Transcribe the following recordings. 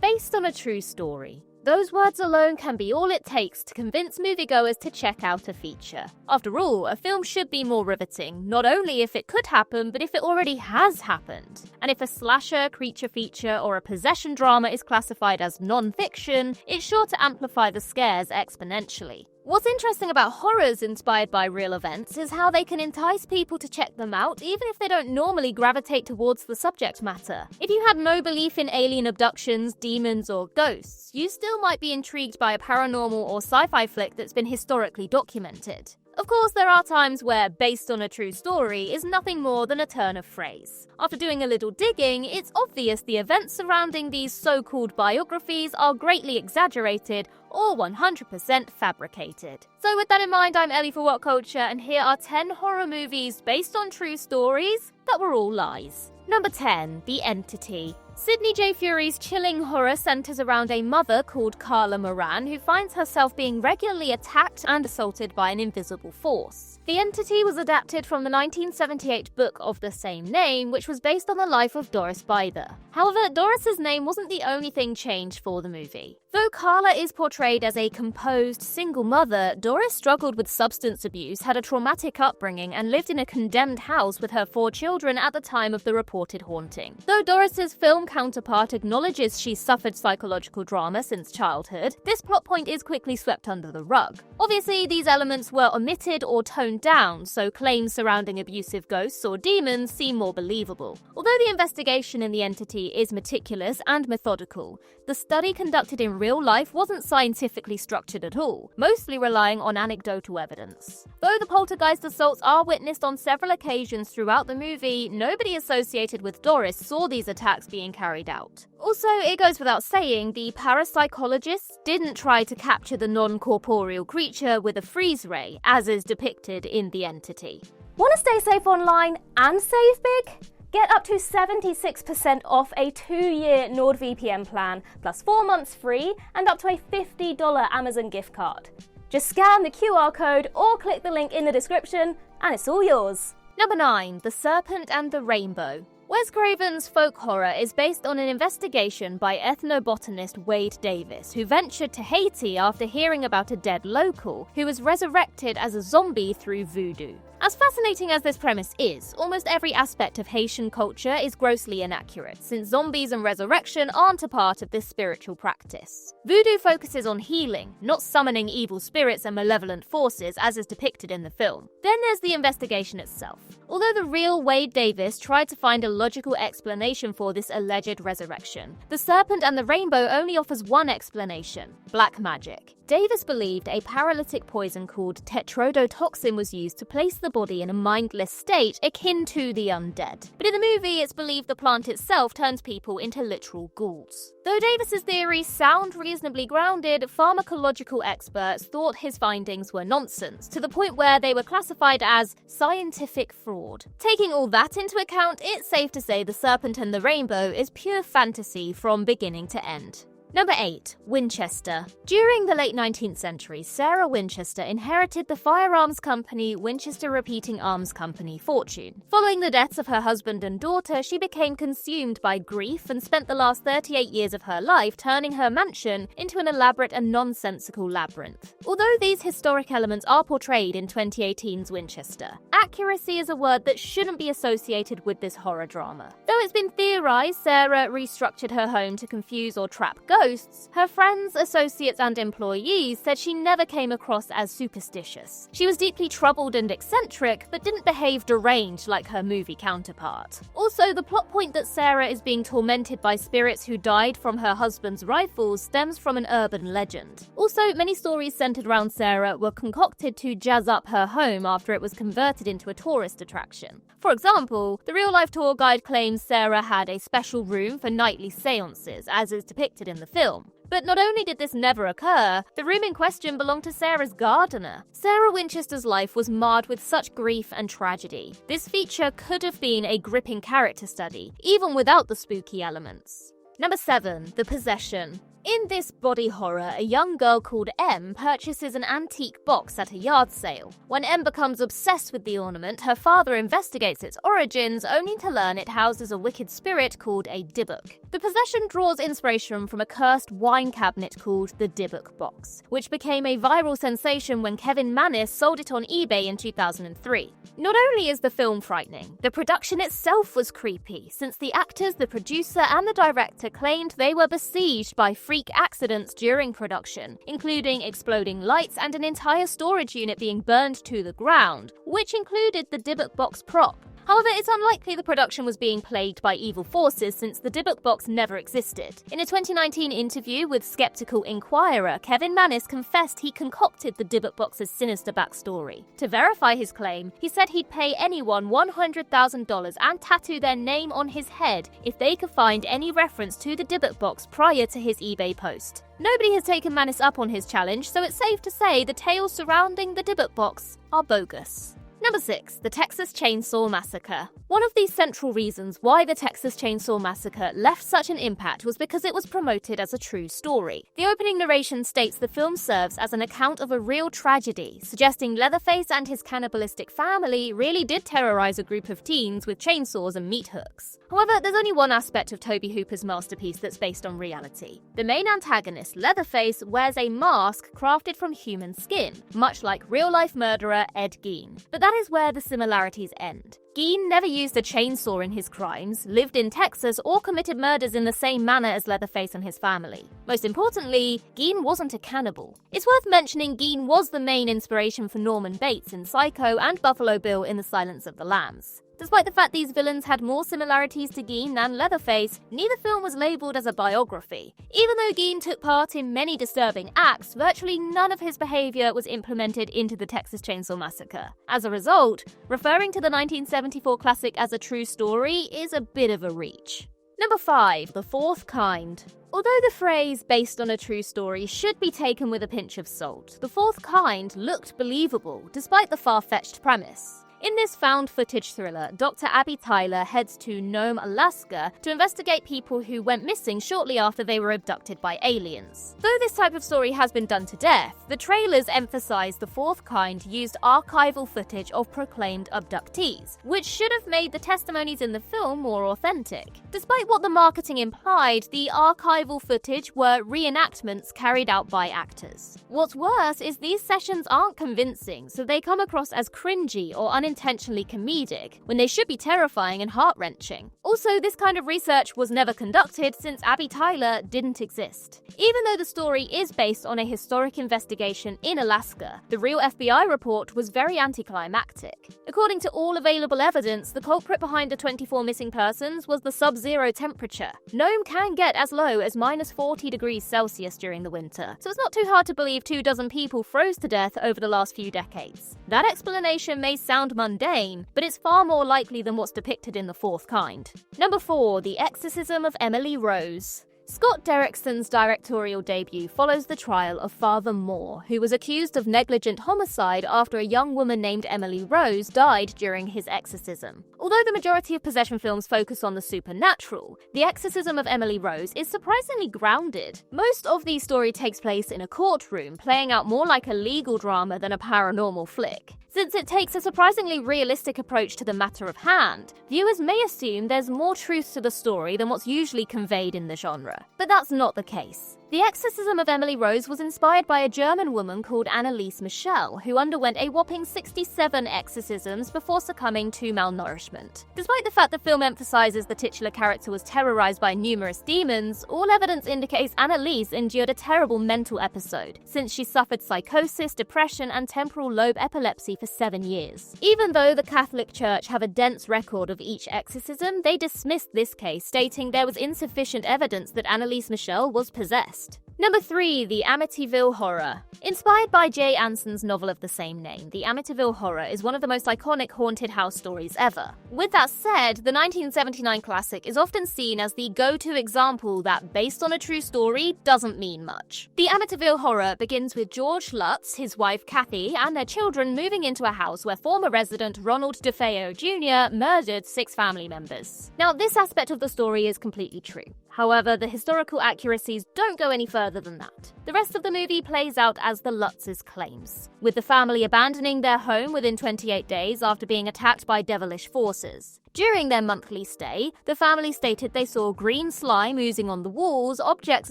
based on a true story. Those words alone can be all it takes to convince moviegoers to check out a feature. After all, a film should be more riveting, not only if it could happen, but if it already has happened. And if a slasher, creature feature, or a possession drama is classified as non-fiction, it's sure to amplify the scares exponentially. What's interesting about horrors inspired by real events is how they can entice people to check them out even if they don't normally gravitate towards the subject matter. If you had no belief in alien abductions, demons, or ghosts, you still might be intrigued by a paranormal or sci-fi flick that's been historically documented. Of course, there are times where based on a true story is nothing more than a turn of phrase. After doing a little digging, it's obvious the events surrounding these so-called biographies are greatly exaggerated or 100% fabricated. So with that in mind, I'm Ellie for What Culture, and here are 10 horror movies based on true stories that were all lies. Number 10, The Entity. Sidney J. Fury's chilling horror centers around a mother called Carla Moran who finds herself being regularly attacked and assaulted by an invisible force. The Entity was adapted from the 1978 book of the same name, which was based on the life of Doris Byther. However, Doris's name wasn't the only thing changed for the movie. Though Carla is portrayed as a composed, single mother, Doris struggled with substance abuse, had a traumatic upbringing, and lived in a condemned house with her 4 children at the time of the reported haunting. Though Doris's film counterpart acknowledges she's suffered psychological drama since childhood, this plot point is quickly swept under the rug. Obviously, these elements were omitted or toned down, so claims surrounding abusive ghosts or demons seem more believable. Although the investigation in The Entity is meticulous and methodical, the study conducted in real life wasn't scientifically structured at all, mostly relying on anecdotal evidence. Though the poltergeist assaults are witnessed on several occasions throughout the movie, nobody associated with Doris saw these attacks being carried out. Also, it goes without saying, the parapsychologists didn't try to capture the non-corporeal creature with a freeze ray, as is depicted in The Entity. Want to stay safe online and save big? Get up to 76% off a 2-year NordVPN plan, plus 4 months free and up to a $50 Amazon gift card. Just scan the QR code or click the link in the description and it's all yours. Number 9, The Serpent and the Rainbow. Wes Craven's folk horror is based on an investigation by ethnobotanist Wade Davis, who ventured to Haiti after hearing about a dead local who was resurrected as a zombie through voodoo. As fascinating as this premise is, almost every aspect of Haitian culture is grossly inaccurate, since zombies and resurrection aren't a part of this spiritual practice. Voodoo focuses on healing, not summoning evil spirits and malevolent forces as is depicted in the film. Then there's the investigation itself. Although the real Wade Davis tried to find a logical explanation for this alleged resurrection, The Serpent and the Rainbow only offers one explanation: black magic. Davis believed a paralytic poison called tetrodotoxin was used to place the body in a mindless state akin to the undead. But in the movie, it's believed the plant itself turns people into literal ghouls. Though Davis's theories sound reasonably grounded, pharmacological experts thought his findings were nonsense, to the point where they were classified as scientific fraud. Taking all that into account, it's safe to say The Serpent and the Rainbow is pure fantasy from beginning to end. Number 8, Winchester. During the late 19th century, Sarah Winchester inherited the firearms company Winchester Repeating Arms Company fortune. Following the deaths of her husband and daughter, she became consumed by grief and spent the last 38 years of her life turning her mansion into an elaborate and nonsensical labyrinth. Although these historic elements are portrayed in 2018's Winchester, accuracy is a word that shouldn't be associated with this horror drama. Though it's been theorized Sarah restructured her home to confuse or trap ghosts, her friends, associates, and employees said she never came across as superstitious. She was deeply troubled and eccentric, but didn't behave deranged like her movie counterpart. Also, the plot point that Sarah is being tormented by spirits who died from her husband's rifles stems from an urban legend. Also, many stories centered around Sarah were concocted to jazz up her home after it was converted into a tourist attraction. For example, the real-life tour guide claims Sarah had a special room for nightly seances, as is depicted in the film. But not only did this never occur, the room in question belonged to Sarah's gardener. Sarah Winchester's life was marred with such grief and tragedy. This feature could have been a gripping character study, even without the spooky elements. Number 7, The Possession. In this body horror, a young girl called Em purchases an antique box at a yard sale. When Em becomes obsessed with the ornament, her father investigates its origins, only to learn it houses a wicked spirit called a Dybbuk. The possession draws inspiration from a cursed wine cabinet called the Dybbuk box, which became a viral sensation when Kevin Mannis sold it on eBay in 2003. Not only is the film frightening, the production itself was creepy, since the actors, the producer, and the director claimed they were besieged by freak accidents during production, including exploding lights and an entire storage unit being burned to the ground, which included the Dybbuk box prop. However, it's unlikely the production was being plagued by evil forces since the Dybbuk box never existed. In a 2019 interview with Skeptical Inquirer, Kevin Mannis confessed he concocted the Dybbuk box's sinister backstory. To verify his claim, he said he'd pay anyone $100,000 and tattoo their name on his head if they could find any reference to the Dybbuk box prior to his eBay post. Nobody has taken Mannis up on his challenge, so it's safe to say the tales surrounding the Dybbuk box are bogus. Number 6. The Texas Chainsaw Massacre. One of the central reasons why the Texas Chainsaw Massacre left such an impact was because it was promoted as a true story. The opening narration states the film serves as an account of a real tragedy, suggesting Leatherface and his cannibalistic family really did terrorize a group of teens with chainsaws and meat hooks. However, there's only one aspect of Tobe Hooper's masterpiece that's based on reality. The main antagonist, Leatherface, wears a mask crafted from human skin, much like real-life murderer Ed Gein. But that is where the similarities end. Gein never used a chainsaw in his crimes, lived in Texas, or committed murders in the same manner as Leatherface and his family. Most importantly, Gein wasn't a cannibal. It's worth mentioning Gein was the main inspiration for Norman Bates in Psycho and Buffalo Bill in The Silence of the Lambs. Despite the fact these villains had more similarities to Gein than Leatherface, neither film was labelled as a biography. Even though Gein took part in many disturbing acts, virtually none of his behaviour was implemented into the Texas Chainsaw Massacre. As a result, referring to the 1974 classic as a true story is a bit of a reach. Number 5. The Fourth Kind. Although the phrase based on a true story should be taken with a pinch of salt, The Fourth Kind looked believable despite the far-fetched premise. In this found footage thriller, Dr. Abby Tyler heads to Nome, Alaska to investigate people who went missing shortly after they were abducted by aliens. Though this type of story has been done to death, the trailers emphasize The Fourth Kind used archival footage of proclaimed abductees, which should have made the testimonies in the film more authentic. Despite what the marketing implied, the archival footage were reenactments carried out by actors. What's worse is these sessions aren't convincing, so they come across as cringy or unintentionally comedic, when they should be terrifying and heart-wrenching. Also, this kind of research was never conducted since Abby Tyler didn't exist. Even though the story is based on a historic investigation in Alaska, the real FBI report was very anticlimactic. According to all available evidence, the culprit behind the 24 missing persons was the sub-zero temperature. Nome can get as low as -40 degrees Celsius during the winter, so it's not too hard to believe 24 people froze to death over the last few decades. That explanation may sound mundane, but it's far more likely than what's depicted in The Fourth Kind. Number 4. The Exorcism of Emily Rose. Scott Derrickson's directorial debut follows the trial of Father Moore, who was accused of negligent homicide after a young woman named Emily Rose died during his exorcism. Although the majority of possession films focus on the supernatural, The Exorcism of Emily Rose is surprisingly grounded. Most of the story takes place in a courtroom, playing out more like a legal drama than a paranormal flick. Since it takes a surprisingly realistic approach to the matter of hand, viewers may assume there's more truth to the story than what's usually conveyed in the genre. But that's not the case. The Exorcism of Emily Rose was inspired by a German woman called Anneliese Michel, who underwent a whopping 67 exorcisms before succumbing to malnourishment. Despite the fact the film emphasizes the titular character was terrorized by numerous demons, all evidence indicates Anneliese endured a terrible mental episode, since she suffered psychosis, depression, and temporal lobe epilepsy for 7 years. Even though the Catholic Church have a dense record of each exorcism, they dismissed this case, stating there was insufficient evidence that Anneliese Michel was possessed. Number 3. The Amityville Horror. Inspired by Jay Anson's novel of the same name, The Amityville Horror is one of the most iconic haunted house stories ever. With that said, the 1979 classic is often seen as the go-to example that, based on a true story, doesn't mean much. The Amityville Horror begins with George Lutz, his wife Kathy, and their children moving into a house where former resident Ronald DeFeo Jr. murdered 6 family members. Now, this aspect of the story is completely true. However, the historical accuracies don't go any further than that. The rest of the movie plays out as the Lutz's claims, with the family abandoning their home within 28 days after being attacked by devilish forces. During their monthly stay, the family stated they saw green slime oozing on the walls, objects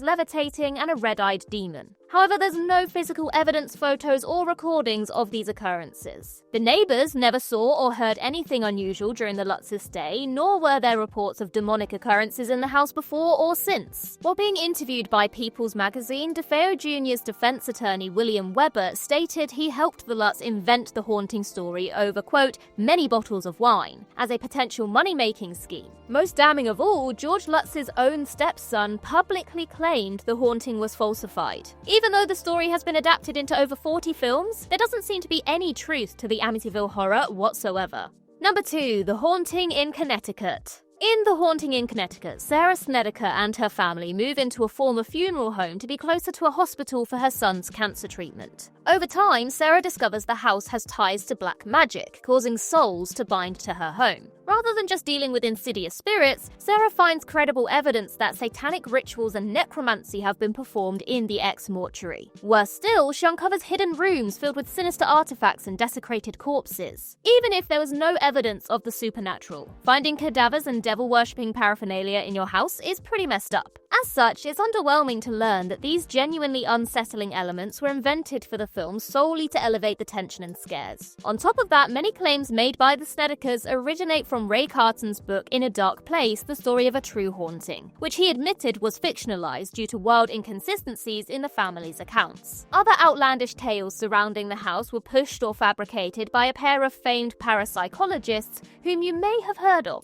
levitating, and a red-eyed demon. However, there's no physical evidence, photos, or recordings of these occurrences. The neighbors never saw or heard anything unusual during the Lutz's stay, nor were there reports of demonic occurrences in the house before or since. While being interviewed by People's Magazine, DeFeo Jr.'s defense attorney William Weber stated he helped the Lutz invent the haunting story over, quote, many bottles of wine, as a potential money-making scheme. Most damning of all, George Lutz's own stepson publicly claimed the haunting was falsified. Even though the story has been adapted into over 40 films, there doesn't seem to be any truth to the Amityville Horror whatsoever. Number 2. The Haunting in Connecticut. In The Haunting in Connecticut, Sarah Snedeker and her family move into a former funeral home to be closer to a hospital for her son's cancer treatment. Over time, Sarah discovers the house has ties to black magic, causing souls to bind to her home. Rather than just dealing with insidious spirits, Sarah finds credible evidence that satanic rituals and necromancy have been performed in the ex-mortuary. Worse still, she uncovers hidden rooms filled with sinister artifacts and desecrated corpses. Even if there was no evidence of the supernatural, finding cadavers and devil-worshipping paraphernalia in your house is pretty messed up. As such, it's underwhelming to learn that these genuinely unsettling elements were invented for the film solely to elevate the tension and scares. On top of that, many claims made by the Snedekers originate from Ray Carton's book In a Dark Place, The Story of a True Haunting, which he admitted was fictionalized due to wild inconsistencies in the family's accounts. Other outlandish tales surrounding the house were pushed or fabricated by a pair of famed parapsychologists whom you may have heard of.